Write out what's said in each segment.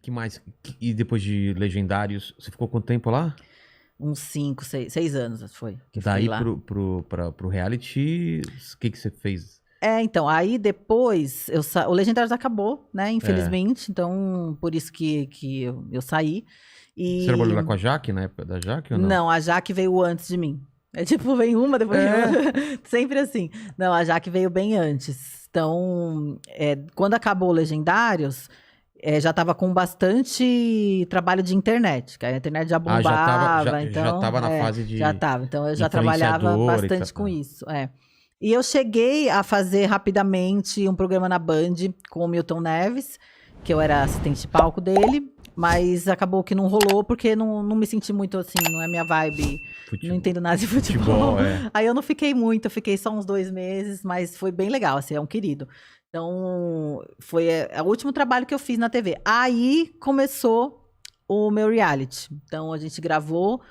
Que mais? E depois de Legendários, você ficou quanto tempo lá? Uns 5, 6 anos foi. Que eu Daí fiquei lá. pro reality, o que você fez? Então, aí depois, o Legendários acabou, né, infelizmente, então por isso que eu saí. E... Você trabalhou lá com a Jaque, na época da Jaque ou não? Não, a Jaque veio antes de mim. É tipo, vem uma, depois vem outra. Sempre assim. Não, a Jaque veio bem antes. Então, quando acabou o Legendários, já tava com bastante trabalho de internet, que a internet já bombava, então... Já tava na fase de... Já tava, então eu já trabalhava bastante com isso, E eu cheguei a fazer rapidamente um programa na Band com o Milton Neves, que eu era assistente de palco dele, mas acabou que não rolou, porque não me senti muito assim, não é minha vibe, não entendo nada de futebol. Aí eu não fiquei muito, eu fiquei só uns 2 meses, mas foi bem legal, assim, é um querido. Então, foi o último trabalho que eu fiz na TV. Aí começou o meu reality. Então, a gente gravou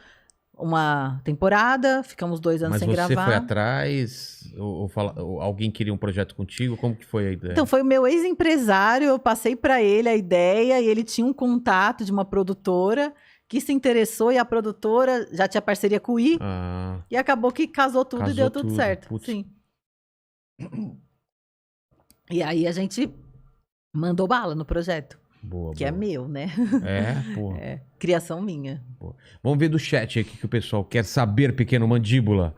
uma temporada, ficamos 2 anos sem gravar. Mas você foi atrás? Ou alguém queria um projeto contigo? Como que foi a ideia? Então, foi o meu ex-empresário, eu passei para ele a ideia e ele tinha um contato de uma produtora que se interessou e a produtora já tinha parceria com o I. E acabou que casou tudo e deu tudo certo. Putz. Sim. E aí a gente mandou bala no projeto. Boa, que é meu, né? Porra. Criação minha. Boa. Vamos ver do chat aqui que o pessoal quer saber, pequeno mandíbula.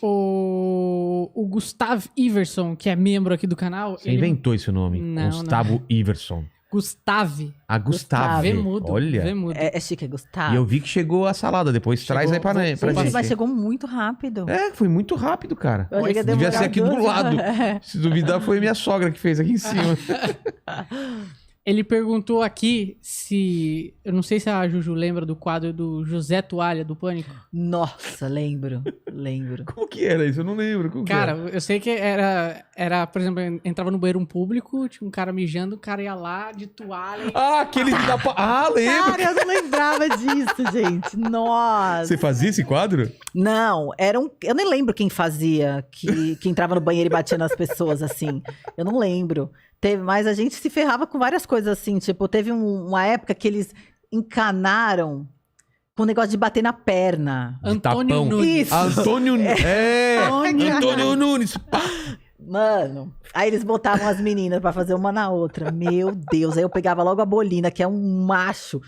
O Gustavo Iverson, que é membro aqui do canal... Você inventou esse nome? Não, Gustavo Iverson. Gustave. Gustave. Vemudo. Olha. Vemudo. É chique, é Gustavo. E eu vi que chegou a salada, depois traz aí pra gente. Mas chegou muito rápido. Foi muito rápido, cara. Devia ser aqui do lado. Se duvidar, foi minha sogra que fez aqui em cima. Ele perguntou aqui se... Eu não sei se a Juju lembra do quadro do José Toalha, do Pânico. Nossa, lembro. Como que era isso? Eu não lembro. Cara, eu sei que era, por exemplo, entrava no banheiro público, tinha um cara mijando, o cara ia lá de toalha. Aquele da... lembro. Cara, eu não lembrava disso, gente. Nossa. Você fazia esse quadro? Não, eu nem lembro quem fazia, que entrava no banheiro e batia nas pessoas, assim. Eu não lembro. Mas a gente se ferrava com várias coisas assim, tipo, teve uma época que eles encanaram com o negócio de bater na perna. Antônio Nunes. Isso. Antônio Nunes. Mano, aí eles botavam as meninas pra fazer uma na outra. Meu Deus, aí eu pegava logo a Bolina, que é um macho.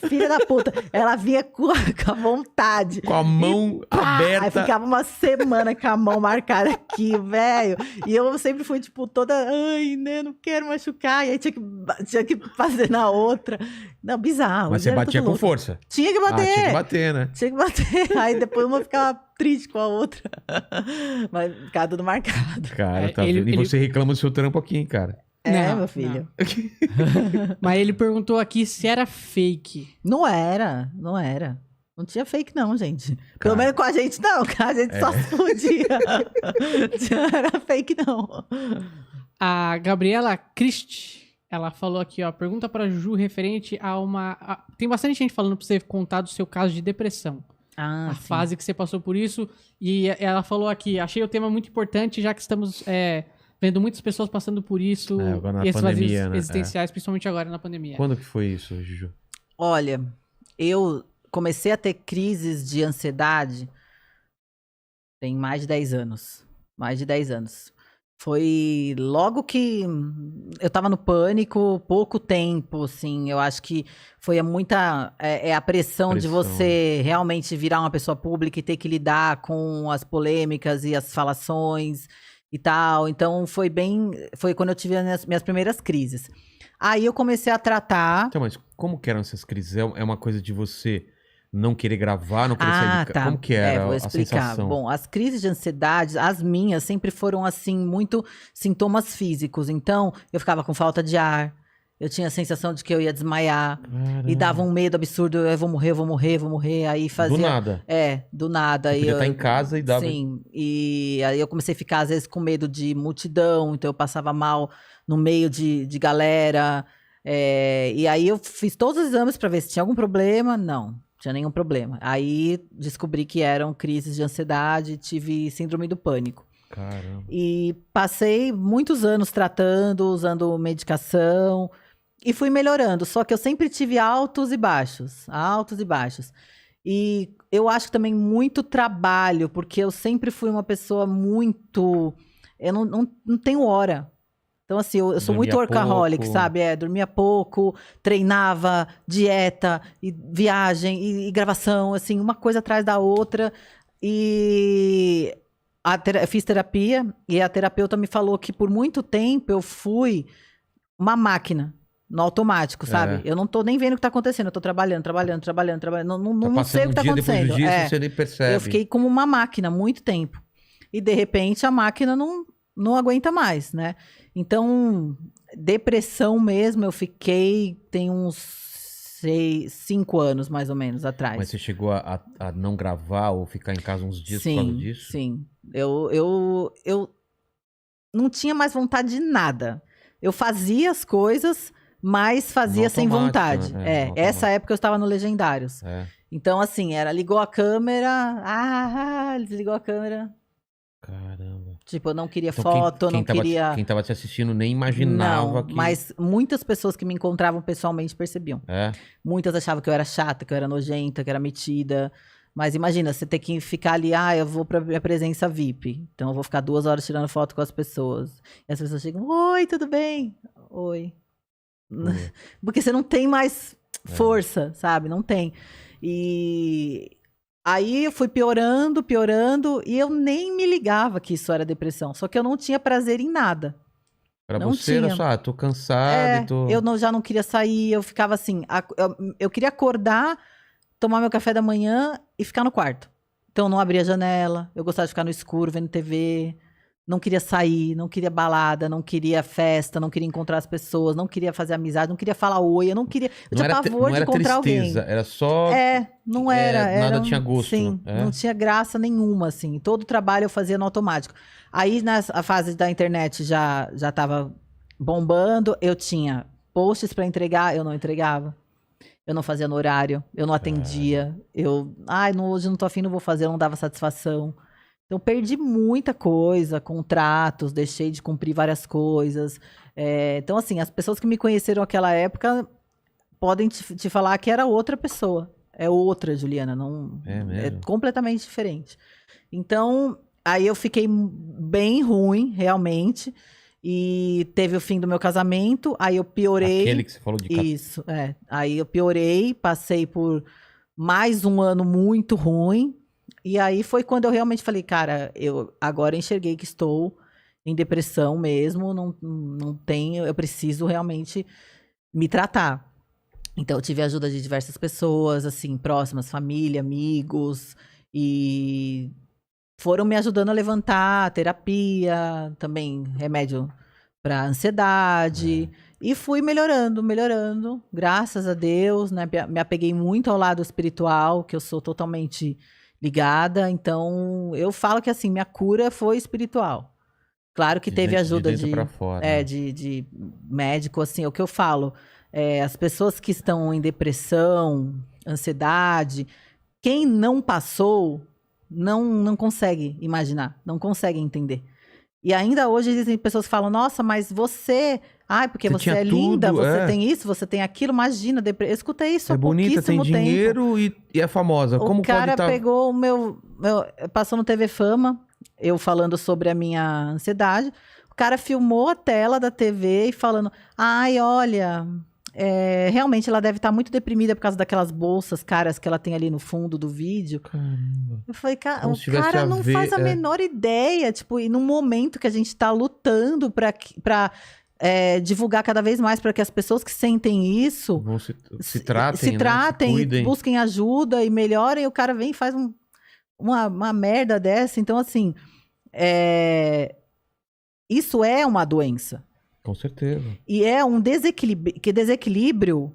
Filha da puta, ela vinha com a vontade. Com a mão aberta. Aí ficava uma semana com a mão marcada aqui, velho. E eu sempre fui, tipo, toda... Ai, né, não quero machucar. E aí tinha que fazer na outra. Não, bizarro. Mas você batia com força? Tinha que bater. Tinha que bater, né? Tinha que bater. Aí depois uma ficava triste com a outra. Mas ficava tudo marcado. Cara, tá vendo? E você reclama do seu trampo aqui, hein, cara? Não, meu filho. Mas ele perguntou aqui se era fake. Não era. Não tinha fake não, gente. Pelo menos com a gente não, a gente só se fudia. Não era fake não. A Gabriela Christ, ela falou aqui, ó, pergunta pra Juju referente a uma... Tem bastante gente falando pra você contar do seu caso de depressão. A fase que você passou por isso. E ela falou aqui, achei o tema muito importante, já que estamos... vendo muitas pessoas passando por isso, agora esses pandemia, vazios existenciais, principalmente agora na pandemia. Quando que foi isso, Juju? Olha, eu comecei a ter crises de ansiedade tem mais de 10 anos. Mais de 10 anos. Foi logo que eu tava no pânico, pouco tempo, assim, eu acho que foi a pressão de você realmente virar uma pessoa pública e ter que lidar com as polêmicas e as falações e tal. Então foi quando eu tive as minhas primeiras crises. Aí eu comecei a tratar... Então, mas como que eram essas crises? É uma coisa de você não querer gravar, não querer sair de casa? Como que era vou explicar. A sensação? Bom, as crises de ansiedade, as minhas, sempre foram, assim, muito sintomas físicos. Então, eu ficava com falta de ar, eu tinha a sensação de que eu ia desmaiar. Caramba. E dava um medo absurdo, eu vou morrer. Aí fazia... Do nada? Do nada. Você podia estar em casa e dava... Sim, e aí eu comecei a ficar, às vezes, com medo de multidão, então eu passava mal no meio de galera. E aí eu fiz todos os exames para ver se tinha algum problema. Não tinha nenhum problema. Aí descobri que eram crises de ansiedade, tive síndrome do pânico. Caramba. E passei muitos anos tratando, usando medicação. E fui melhorando, só que eu sempre tive altos e baixos, altos e baixos. E eu acho também muito trabalho, porque eu sempre fui uma pessoa muito... Eu não tenho hora. Então, assim, eu sou muito workaholic, sabe? Dormia pouco, treinava, dieta, e viagem, e gravação, assim, uma coisa atrás da outra. E fiz terapia, e a terapeuta me falou que por muito tempo eu fui uma máquina. No automático, sabe? Eu não tô nem vendo o que tá acontecendo. Eu tô trabalhando. Não sei o que tá acontecendo. Depois disso, você nem percebe. Eu fiquei como uma máquina há muito tempo. E, de repente, a máquina não aguenta mais, né? Então, depressão mesmo, eu fiquei... Tem uns 5 anos, mais ou menos, atrás. Mas você chegou a não gravar ou ficar em casa uns dias por causa disso? Sim. Eu não tinha mais vontade de nada. Eu fazia as coisas... mas fazia sem vontade. Né? Essa época eu estava no Legendários. Então, assim, ligou a câmera, desligou a câmera. Caramba. Tipo, eu não queria foto, não queria... Quem tava te assistindo nem imaginava que... mas muitas pessoas que me encontravam pessoalmente percebiam. Muitas achavam que eu era chata, que eu era nojenta, que eu era metida. Mas imagina, você ter que ficar ali, eu vou pra minha presença VIP. Então eu vou ficar 2 horas tirando foto com as pessoas. E as pessoas chegam, oi, tudo bem? Oi. Porque você não tem mais força, sabe? Não tem. E aí eu fui piorando, e eu nem me ligava que isso era depressão. Só que eu não tinha prazer em nada. Pra você era só, tô cansado. Eu já não queria sair, eu ficava assim, eu queria acordar, tomar meu café da manhã e ficar no quarto. Então eu não abria a janela, eu gostava de ficar no escuro, vendo TV... Não queria sair, não queria balada, não queria festa, não queria encontrar as pessoas, não queria fazer amizade, não queria falar oi, eu não queria... Eu tinha pavor de encontrar tristeza, alguém. Era só... não era. Nada tinha gosto. Sim, não tinha graça nenhuma, assim. Todo o trabalho eu fazia no automático. Aí, a fase da internet já tava bombando, eu tinha posts para entregar, eu não entregava. Eu não fazia no horário, eu não atendia. Hoje não tô afim, não vou fazer, eu não dava satisfação. Então, perdi muita coisa, contratos, deixei de cumprir várias coisas. Então, assim, as pessoas que me conheceram naquela época podem te falar que era outra pessoa. É outra, Juliana, não é completamente diferente. Então, aí eu fiquei bem ruim, realmente. E teve o fim do meu casamento, aí eu piorei. Aquele que você falou de Isso, Aí eu piorei, passei por mais um ano muito ruim. E aí foi quando eu realmente falei, cara, eu agora enxerguei que estou em depressão mesmo, não tenho, eu preciso realmente me tratar. Então eu tive a ajuda de diversas pessoas, assim, próximas, família, amigos, e foram me ajudando a levantar, terapia, também remédio para ansiedade, e fui melhorando, graças a Deus, né? Me apeguei muito ao lado espiritual, que eu sou totalmente ligada, então eu falo que assim, minha cura foi espiritual. Claro que teve ajuda de médico, assim, é o que eu falo, as pessoas que estão em depressão, ansiedade, quem não passou, não consegue imaginar, não consegue entender. E ainda hoje existem pessoas que falam, nossa, mas você... porque você é linda, você tem isso, você tem aquilo, imagina, eu escutei isso há pouquíssimo tempo. Bonita, tem dinheiro e é famosa. Como pode O cara pegou o meu... Passou no TV Fama, eu falando sobre a minha ansiedade, o cara filmou a tela da TV e falando, olha... realmente ela deve estar muito deprimida por causa daquelas bolsas caras que ela tem ali no fundo do vídeo. Caramba. Eu falei, o cara não faz a menor ideia, tipo, e num momento que a gente tá lutando pra divulgar cada vez mais para que as pessoas que sentem isso se tratem, se tratem, busquem ajuda e melhorem, o cara vem e faz uma merda dessa. Então, assim, isso é uma doença. Com certeza. E é um desequilíbrio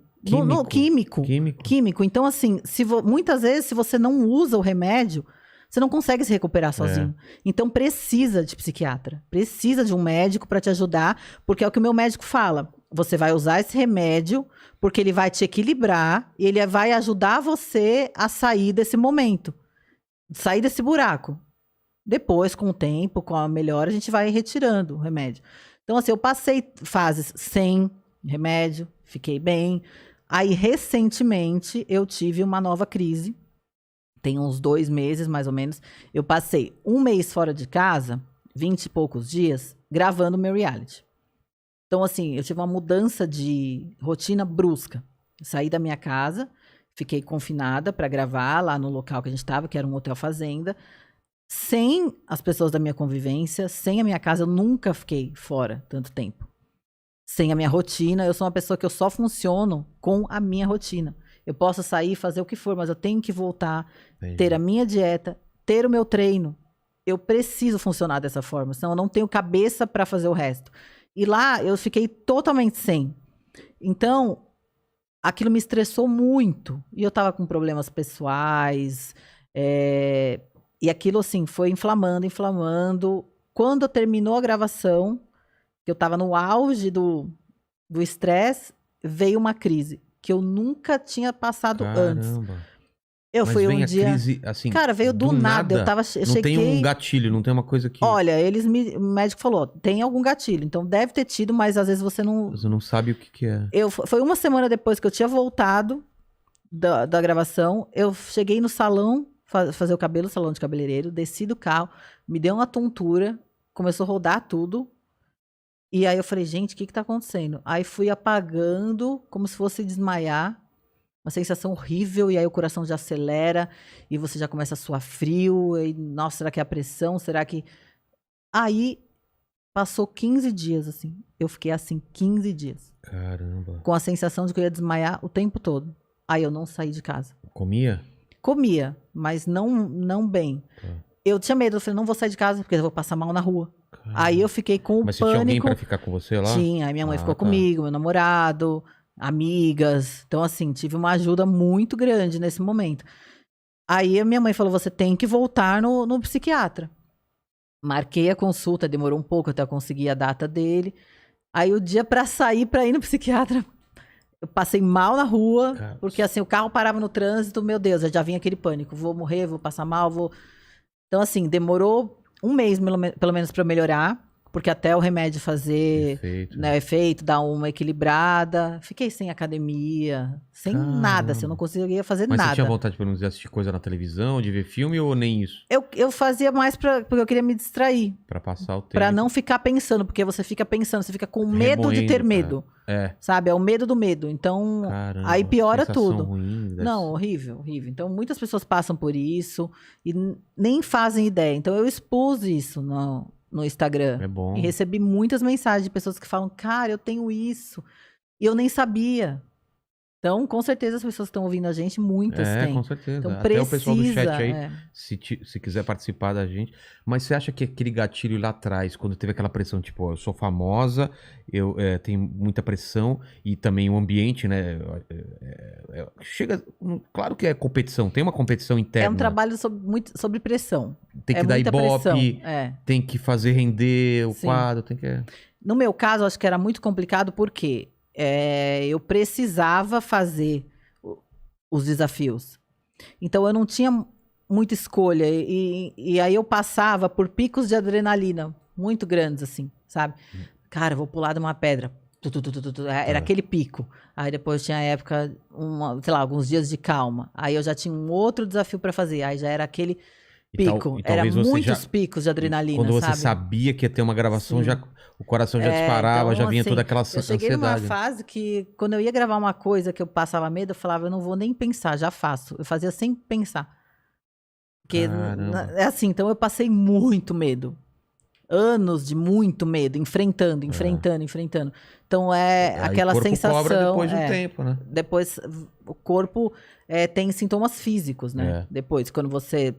químico. Então, assim, muitas vezes, se você não usa o remédio, você não consegue se recuperar sozinho. Então, precisa de psiquiatra. Precisa de um médico para te ajudar, porque é o que o meu médico fala. Você vai usar esse remédio, porque ele vai te equilibrar e ele vai ajudar você a sair desse momento. Sair desse buraco. Depois, com o tempo, com a melhora, a gente vai retirando o remédio. Então, assim, eu passei fases sem remédio, fiquei bem. Aí, recentemente, eu tive uma nova crise. Tem uns 2 meses, mais ou menos. Eu passei 1 mês fora de casa, 20 e poucos dias, gravando meu reality. Então, assim, eu tive uma mudança de rotina brusca. Saí da minha casa, fiquei confinada para gravar lá no local que a gente estava, que era um hotel fazenda. Sem as pessoas da minha convivência, sem a minha casa, eu nunca fiquei fora tanto tempo. Sem a minha rotina, eu sou uma pessoa que eu só funciono com a minha rotina. Eu posso sair, fazer o que for, mas eu tenho que voltar, ter a minha dieta, ter o meu treino. Eu preciso funcionar dessa forma, senão eu não tenho cabeça para fazer o resto. E lá eu fiquei totalmente sem. Então, aquilo me estressou muito. E eu tava com problemas pessoais. E aquilo, assim, foi inflamando, inflamando. Quando terminou a gravação, que eu tava no auge do estresse, veio uma crise que eu nunca tinha passado antes. Eu Mas fui vem um dia. Crise, assim, cara, veio do nada. Eu cheguei... tem um gatilho, não tem uma coisa que. Olha, o médico falou: tem algum gatilho. Então deve ter tido, mas às vezes você não. Você não sabe o que é. Foi 1 semana depois que eu tinha voltado da gravação. Eu cheguei no salão, fazer o cabelo, salão de cabeleireiro, desci do carro, me deu uma tontura, começou a rodar tudo. E aí eu falei, gente, o que tá acontecendo? Aí fui apagando, como se fosse desmaiar. Uma sensação horrível, e aí o coração já acelera, e você já começa a suar frio, e, nossa, será que é a pressão? Será que... Aí, passou 15 dias, assim. Eu fiquei assim, 15 dias. Caramba. Com a sensação de que eu ia desmaiar o tempo todo. Aí eu não saí de casa. Comia? Comia, mas não bem. Eu tinha medo, eu falei, não vou sair de casa, porque eu vou passar mal na rua. Caramba. Aí eu fiquei com o pânico. Mas você tinha alguém pra ficar com você lá? Tinha, aí minha mãe ficou comigo, meu namorado... amigas. Então, assim, tive uma ajuda muito grande nesse momento. Aí a minha mãe falou, você tem que voltar no psiquiatra. Marquei a consulta, demorou um pouco até eu conseguir a data dele. Aí o dia pra sair, pra ir no psiquiatra, eu passei mal na rua, porque assim, o carro parava no trânsito, meu Deus, já vinha aquele pânico, vou morrer, vou passar mal, vou... Então, assim, demorou 1 mês, pelo menos, pra eu melhorar. Porque até o remédio fazer efeito, dar uma equilibrada. Fiquei sem academia, sem nada, assim, eu não conseguia fazer nada. Mas você tinha vontade, pelo menos, de assistir coisa na televisão, de ver filme ou nem isso? Eu fazia mais porque eu queria me distrair. Pra passar o tempo. Pra não ficar pensando, porque você fica pensando, você fica com medo de ter medo. Sabe? É o medo do medo. Então, aí piora tudo. Ruim, não, horrível, horrível. Então, muitas pessoas passam por isso e nem fazem ideia. Então, eu expus isso no Instagram. É bom. E recebi muitas mensagens de pessoas que falam, cara, eu tenho isso. E eu nem sabia. Então, com certeza, as pessoas que estão ouvindo a gente, muitas têm. Com certeza. Então, até o pessoal do chat aí, se quiser participar da gente. Mas você acha que aquele gatilho lá atrás, quando teve aquela pressão, tipo, eu sou famosa, eu tenho muita pressão, e também o ambiente, né? Chega... Claro que é competição, tem uma competição interna. É um trabalho muito sobre pressão. Tem que dar ibope, tem que fazer render o quadro, tem que... No meu caso, acho que era muito complicado, porque eu precisava fazer os desafios. Então, eu não tinha muita escolha. E aí eu passava por picos de adrenalina muito grandes, assim, sabe? Cara, vou pular de uma pedra. Era aquele pico. Aí depois tinha a época, sei lá, alguns dias de calma. Aí eu já tinha um outro desafio para fazer. Aí já era aquele pico. Era muitos picos de adrenalina, quando você sabe? sabia que ia ter uma gravação, já, o coração já disparava, então, já vinha assim, toda aquela ansiedade. Eu cheguei numa fase que, quando eu ia gravar uma coisa que eu passava medo, eu falava, eu não vou nem pensar, já faço. Eu fazia sem pensar. Porque é assim, então eu passei muito medo. Anos de muito medo, enfrentando. Então aquela o corpo sensação. Cobra depois de um tempo, né? Depois o corpo tem sintomas físicos, né? Depois, quando você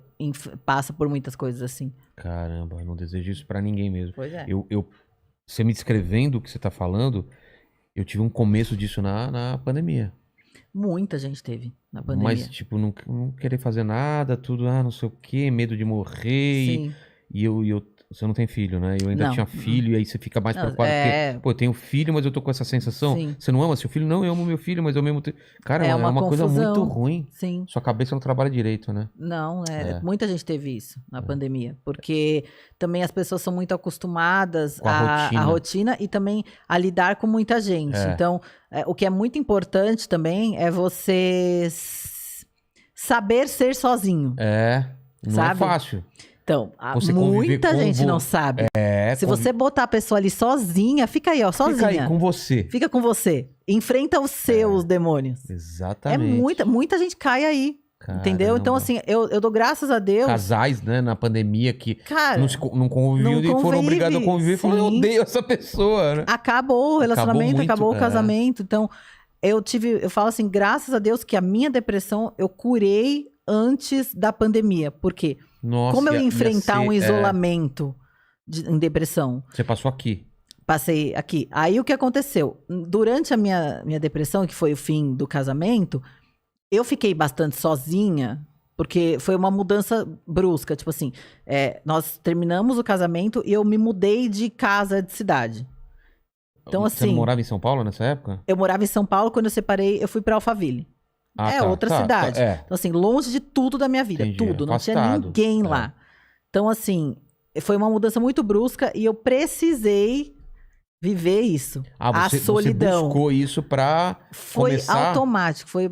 passa por muitas coisas assim. Caramba, eu não desejo isso pra ninguém mesmo. Pois é. Você me descrevendo o que você tá falando, eu tive um começo disso na pandemia. Muita gente teve na pandemia. Mas, tipo, não querer fazer nada, tudo, não sei o quê, medo de morrer. Sim. E eu Você não tem filho, né? Eu ainda tinha filho, e aí você fica mais preocupado. Porque, pô, eu tenho filho, mas eu tô com essa sensação. Sim. Você não ama seu filho? Não, eu amo meu filho, mas eu mesmo tenho... Cara, é uma coisa muito ruim. Sim. Sua cabeça não trabalha direito, né? Não, muita gente teve isso na pandemia. Porque também as pessoas são muito acostumadas à rotina e também a lidar com muita gente. Então, o que é muito importante também é você saber ser sozinho. Não é fácil. Então, muita gente não sabe. Se você botar a pessoa ali sozinha, fica aí, ó, sozinha. Fica aí com você. Fica com você. Enfrenta os seus demônios. Exatamente. Muita gente cai aí. Caramba. Entendeu? Então, assim, eu dou graças a Deus. Casais, né, na pandemia que não conviviam e foram obrigados a conviver. Falaram, eu odeio essa pessoa, né? Acabou o relacionamento, acabou o casamento. Então, eu falo assim, graças a Deus que a minha depressão eu curei antes da pandemia. Por quê? Nossa, como eu ia enfrentar um isolamento em depressão? Você passou aqui? Passei aqui. Aí o que aconteceu? Durante a minha depressão, que foi o fim do casamento, eu fiquei bastante sozinha, porque foi uma mudança brusca. Tipo assim, nós terminamos o casamento e eu me mudei de casa, de cidade. Então, assim... Você não morava em São Paulo nessa época? Eu morava em São Paulo, quando eu separei, eu fui pra Alphaville. Outra cidade. Então, assim, longe de tudo da minha vida. Entendi, tudo. Não tinha ninguém lá. Então, assim, foi uma mudança muito brusca e eu precisei viver isso. A solidão. Você buscou isso pra começar? Foi automático. Foi,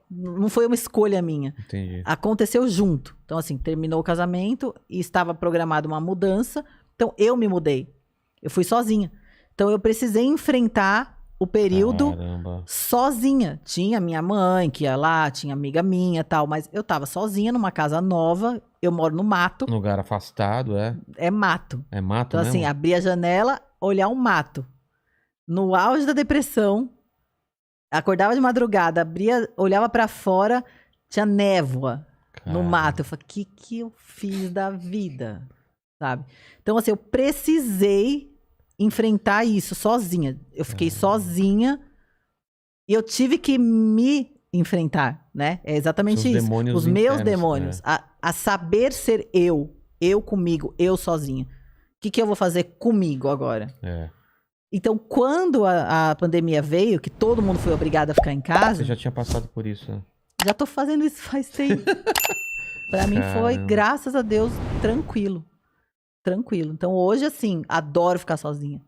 não foi uma escolha minha. Entendi. Aconteceu junto. Então, assim, terminou o casamento e estava programada uma mudança. Então, eu me mudei. Eu fui sozinha. Então, eu precisei enfrentar o período sozinha. Tinha minha mãe que ia lá, tinha amiga minha e tal, mas eu tava sozinha numa casa nova, eu moro no mato. Num lugar afastado, É mato. É mato então, mesmo? Assim, abrir a janela, olhar um mato. No auge da depressão, acordava de madrugada, olhava pra fora, tinha névoa no mato. Eu falei, o que eu fiz da vida? Sabe? Então, assim, eu precisei enfrentar isso sozinha. Eu fiquei sozinha e eu tive que me enfrentar, né? É exatamente isso. Os meus demônios. A saber ser eu comigo, eu sozinha. O que eu vou fazer comigo agora? Então, quando a pandemia veio, que todo mundo foi obrigado a ficar em casa... Você já tinha passado por isso, né? Já tô fazendo isso faz tempo. Pra mim foi, graças a Deus, tranquilo. Tranquilo. Então, hoje, assim, adoro ficar sozinha.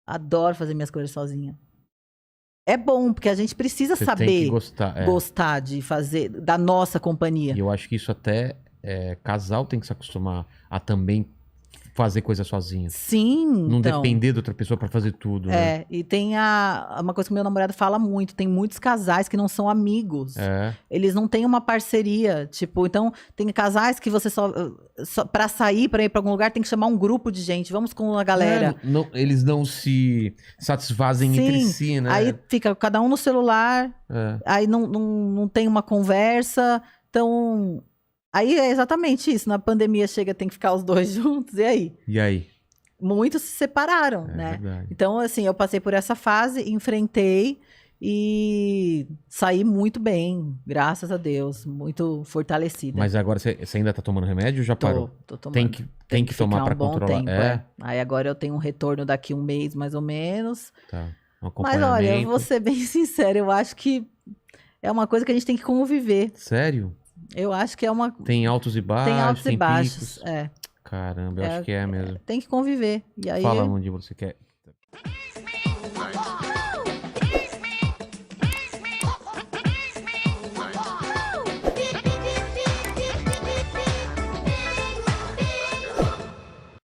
Adoro fazer minhas coisas sozinha. É bom, porque a gente precisa saber tem que gostar de fazer, da nossa companhia. E eu acho que isso até, casal tem que se acostumar a também fazer coisa sozinho. Sim, não depender de outra pessoa pra fazer tudo. Né? E tem uma coisa que meu namorado fala muito, tem muitos casais que não são amigos. Eles não têm uma parceria, tipo, então tem casais que você só pra sair, pra ir pra algum lugar, tem que chamar um grupo de gente, vamos com a galera. Eles não se satisfazem entre si, né? Aí fica cada um no celular, aí não tem uma conversa, então... Aí é exatamente isso. Na pandemia tem que ficar os dois juntos, e aí? E aí? Muitos se separaram, né? Verdade. Então, assim, eu passei por essa fase, enfrentei e saí muito bem, graças a Deus, muito fortalecida. Mas agora você ainda tá tomando remédio ou já parou? Tô tomando. Tem que tomar pra controlar. Tempo, Aí agora eu tenho um retorno daqui 1 mês, mais ou menos. Tá. Mas olha, eu vou ser bem sincera, eu acho que é uma coisa que a gente tem que conviver. Sério? Eu acho que é uma... Tem altos e baixos, tem altos e baixos, picos. Caramba, eu acho que é mesmo. Tem que conviver. E aí... Fala onde você quer.